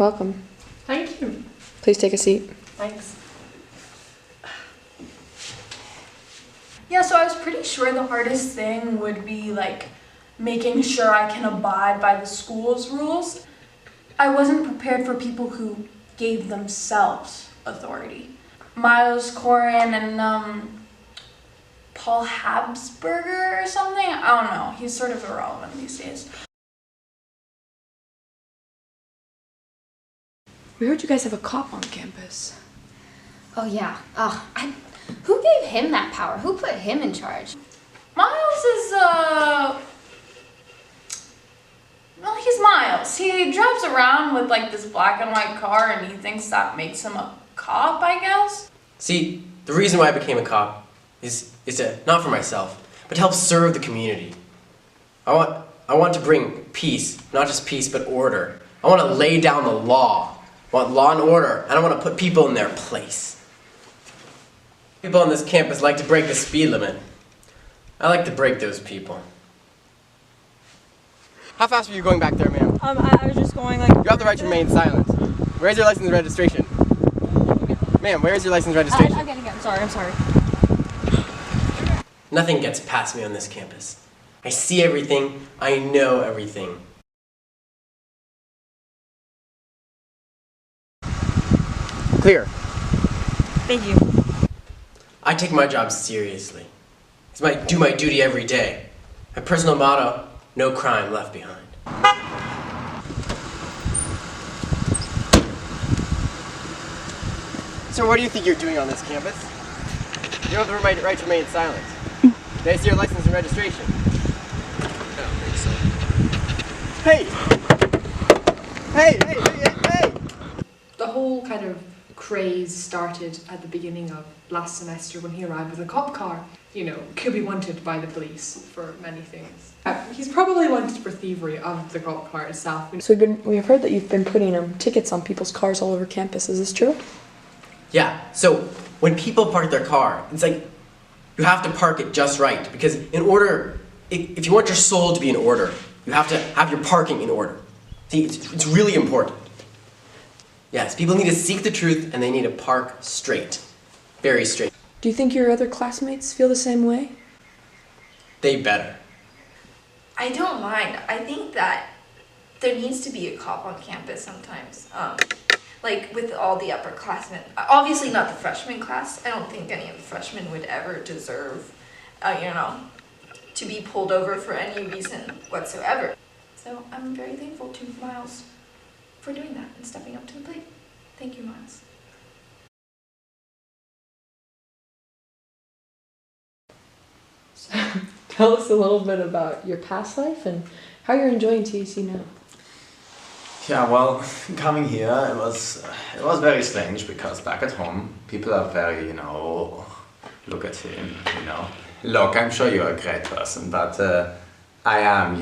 Welcome. Thank you. Please take a seat. Thanks. Yeah, so I was pretty sure the hardest thing would be like making sure I can abide by the school's rules. I wasn't prepared for people who gave themselves authority. Miles Corin and Paul Habsburger or something? I don't know. He's sort of irrelevant these days. We heard you guys have a cop on campus. Oh yeah. Who gave him that power? Who put him in charge? Miles is, well, he's Miles. He drives around with like this black and white car and he thinks that makes him a cop, I guess. See, the reason why I became a cop is to, not for myself, but to help serve the community. I want to bring peace, not just peace, but order. I want to lay down the law. I want law and order, and I want to put people in their place. People on this campus like to break the speed limit. I like to break those people. How fast were you going back there, ma'am? I was just going like... You have the right to remain silent. Where's your license and registration? Ma'am, where's your license and registration? I'm sorry. Nothing gets past me on this campus. I see everything, I know everything. Clear. Thank you. I take my job seriously. I do my duty every day. My personal motto, no crime left behind. So what do you think you're doing on this campus? You have the right to remain silent. Did I see your license and registration? I don't think so. Hey! Hey! The whole kind of craze started at the beginning of last semester when he arrived with a cop car. You know, could be wanted by the police for many things. He's probably wanted for thievery of the cop car itself. So we've heard that you've been putting tickets on people's cars all over campus. Is this true? Yeah, so when people park their car, it's like you have to park it just right, because in order, if you want your soul to be in order, you have to have your parking in order. See, it's really important. Yes, people need to seek the truth and they need to park straight. Very straight. Do you think your other classmates feel the same way? They better. I don't mind. I think that there needs to be a cop on campus sometimes. Like with all the upperclassmen. Obviously not the freshman class. I don't think any of the freshmen would ever deserve, to be pulled over for any reason whatsoever. So I'm very thankful to Miles for doing that and stepping up to the plate. Thank you, Miles. So, tell us a little bit about your past life and how you're enjoying TEC now. Yeah, well, coming here, it was very strange because back at home, people are very, look at him, Look, I'm sure you're a great person, but I am,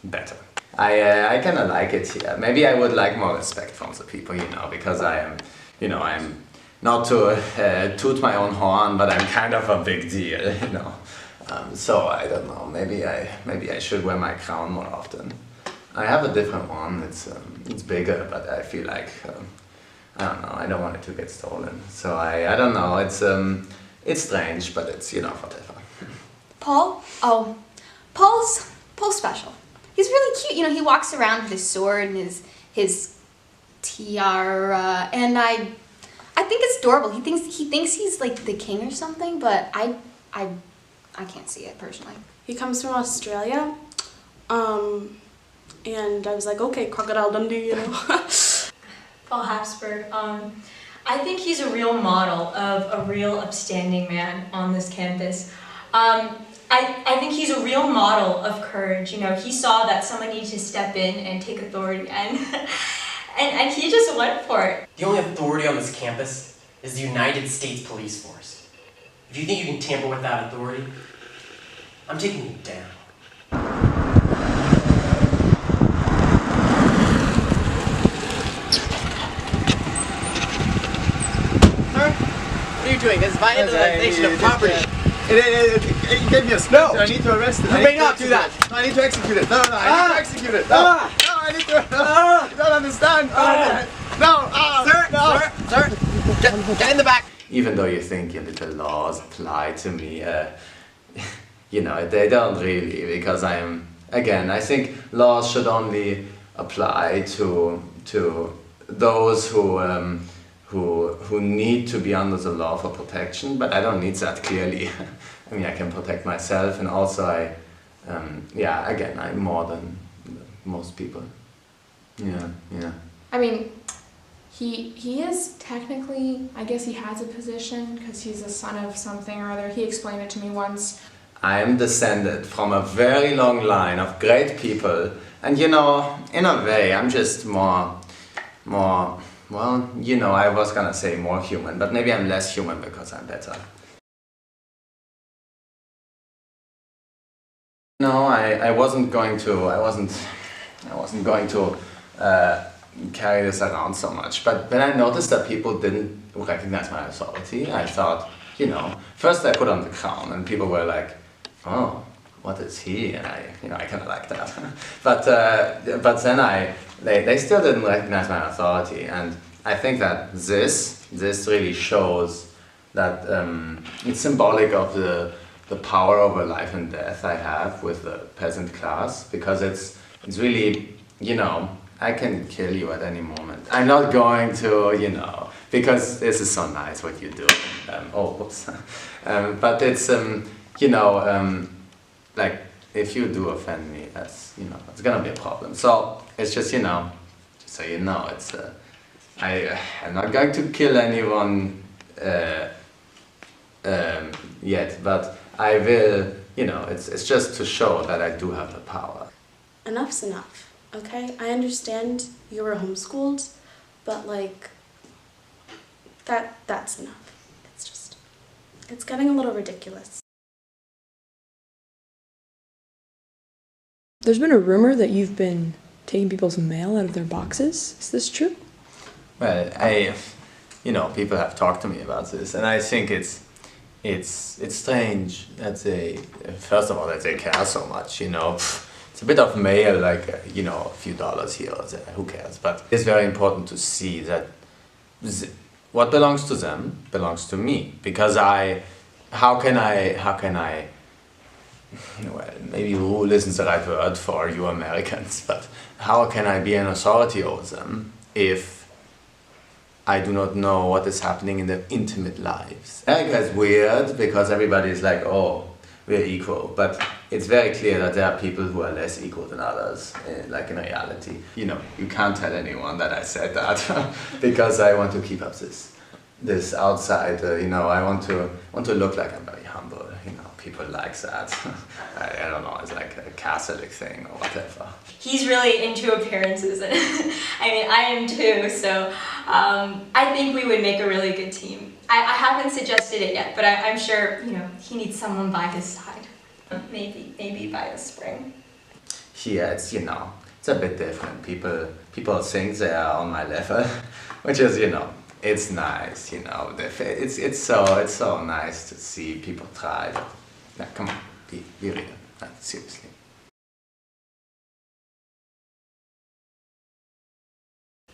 better. I kind of like it here. Maybe I would like more respect from the people, because I am, I'm not to toot my own horn, but I'm kind of a big deal, So I don't know, maybe I should wear my crown more often. I have a different one, it's bigger, but I feel like, I don't know, I don't want it to get stolen. So I don't know, it's strange, but it's, whatever. Paul? Oh, Paul's special. He's really cute. He walks around with his sword and his tiara, and I think it's adorable. He thinks he's like the king or something, but I can't see it personally. He comes from Australia, and I was like, okay, Crocodile Dundee, Paul Habsburg. I think he's a real model of a real upstanding man on this campus. I think he's a real model of courage. He saw that someone needed to step in and take authority, and he just went for it. The only authority on this campus is the United States Police Force. If you think you can tamper with that authority, I'm taking you down. What are you doing? This is violation of property. It gave me a No! I need to arrest it. You may not do that. No, I need to execute it. No, I need to execute it. No, I need to. You don't understand. No, Sir, get in the back. Even though you think your little laws apply to me, you know, they don't really, because I think laws should only apply to those who need to be under the law for protection, but I don't need that clearly. I mean, I can protect myself, and also I'm more than most people. Yeah. I mean, he is technically, I guess he has a position because he's the son of something or other. He explained it to me once. I am descended from a very long line of great people, and you know, in a way, I'm just more, well, you know, I was gonna say more human, but maybe I'm less human because I'm better. No, I wasn't going to carry this around so much, but when I noticed that people didn't recognize my authority, I thought, you know, first I put on the crown and people were like, oh, what is he? And I kind of like that. but then they still didn't recognize my authority, and I think that this really shows that it's symbolic of the power over life and death I have with the peasant class, because it's really, you know, I can kill you at any moment. I'm not going to, you know, because this is so nice what you do. But it's, you know, like, if you do offend me, that's, you know, it's gonna be a problem. So it's just, you know, just so you know, it's, I'm not going to kill anyone yet, but I will, you know, it's just to show that I do have the power. Enough's enough, okay? I understand you were homeschooled, but like, that's enough. It's getting a little ridiculous. There's been a rumor that you've been taking people's mail out of their boxes. Is this true? Well, you know, people have talked to me about this, and I think it's strange that they, first of all, that they care so much, you know. It's a bit of mail, like, you know, a few dollars here or there, who cares? But it's very important to see that what belongs to them belongs to me, because how can I, well, maybe rule isn't the right word for you Americans, but how can I be an authority over them if I do not know what is happening in their intimate lives? America is weird because everybody is like, oh, we're equal, but it's very clear that there are people who are less equal than others, like in reality. You know, you can't tell anyone that I said that because I want to keep up this outside, you know, I want to look like I'm very humble, you know, people like that. I don't know, it's like a Catholic thing or whatever. He's really into appearances, and I mean, I am too, so I think we would make a really good team. I haven't suggested it yet, but I'm sure, you know, he needs someone by his side. Maybe by the spring. Yeah, it's, you know, it's a bit different. People think they are on my level, which is, you know, it's nice, you know. It's so nice to see people try. Yeah, come on, be real. Seriously.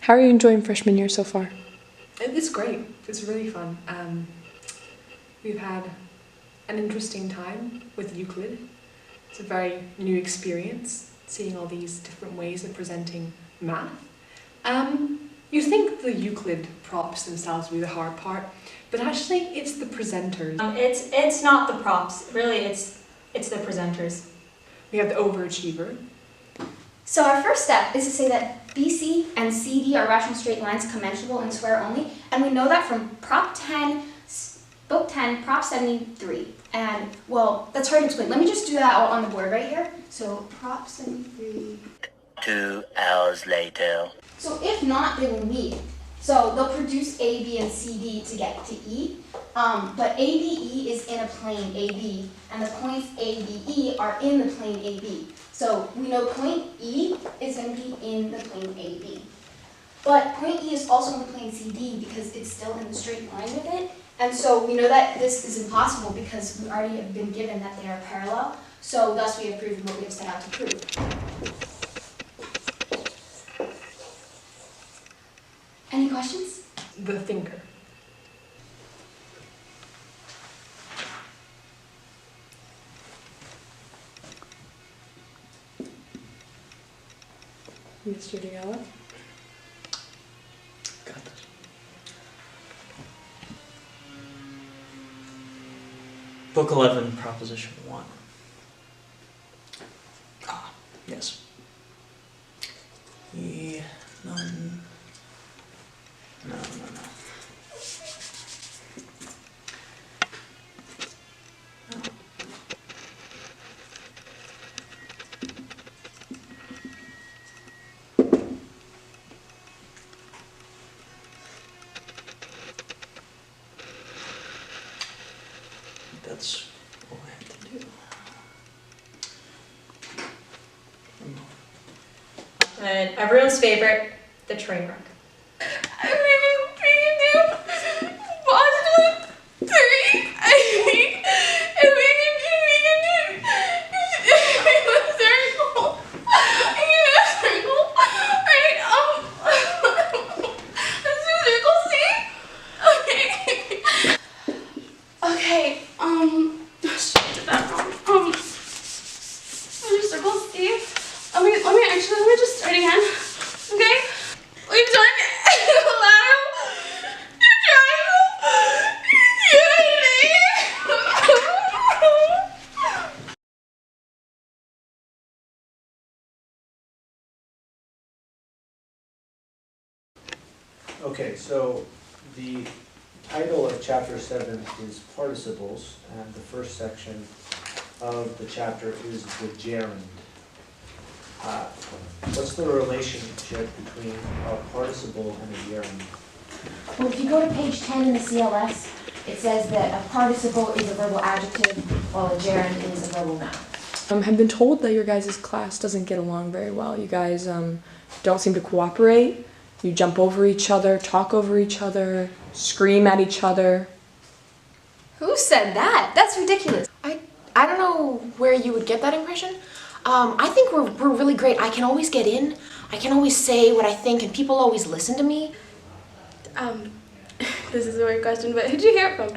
How are you enjoying freshman year so far? It's great. It's really fun. We've had an interesting time with Euclid. It's a very new experience, seeing all these different ways of presenting math. You think the Euclid props themselves would be the hard part, but actually it's the presenters. It's not the props, really it's the presenters. We have the overachiever. So our first step is to say that BC and CD are rational straight lines commensurable and square only, and we know that from Prop 10, Book 10, Prop 73. And, well, that's hard to explain. Let me just do that all on the board right here. So, Prop 73. 2 hours later. So if not, they will meet. So they'll produce A, B, and CD to get to E. But ABE is in a plane AB, and the points ABE are in the plane AB. So we know point E is going to be in the plane AB. But point E is also in the plane CD because it's still in the straight line with it. And so we know that this is impossible because we already have been given that they are parallel. So thus we have proven what we have set out to prove. questions? The thinker. Mr. Diallo? Got this. Book 11, Proposition 1. Ah, yes. None. No. That's all I have to do. And everyone's favorite, the train wreck. Let me just start again. Okay? We've done lateral, triangle, Okay, so the title of chapter 7 is participles, and the first section of the chapter is the gerund. What's the relationship between a participle and a gerund? Well, if you go to page 10 in the CLS, it says that a participle is a verbal adjective, while a gerund is a verbal noun. I've been told that your guys' class doesn't get along very well. You guys don't seem to cooperate. You jump over each other, talk over each other, scream at each other. Who said that? That's ridiculous. I don't know where you would get that impression. I think we're really great. I can always get in. I can always say what I think, and people always listen to me. This is a weird question, but who'd you hear it from?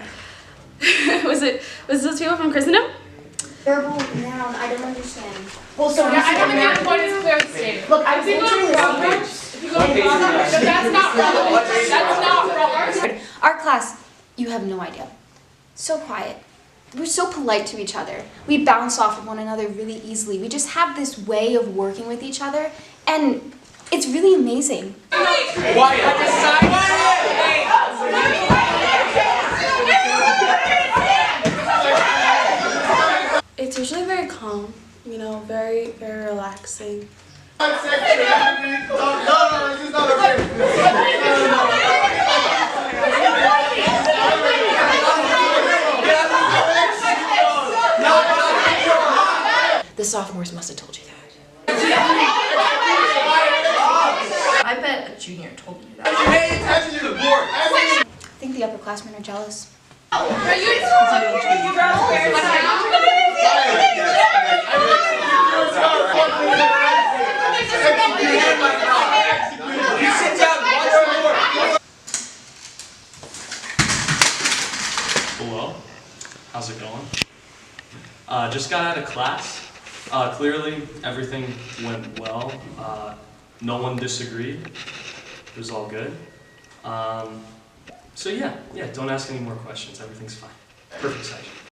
was those people from Christendom? Verbal noun, I don't understand. Well, so I don't think your point is clearly stated. Look, I think If you go to Proverbs, but that's not relevant. That's not relevant. Our class, you have no idea. So quiet. We're so polite to each other. We bounce off of one another really easily. We just have this way of working with each other, and it's really amazing. It's usually very calm, you know, very, very relaxing. The sophomores must have told you that. I bet a junior told you that. I think the upperclassmen are jealous. Hello, how's it going? Just got out of class. Clearly everything went well. No one disagreed. It was all good. So yeah, don't ask any more questions. Everything's fine. Perfect section.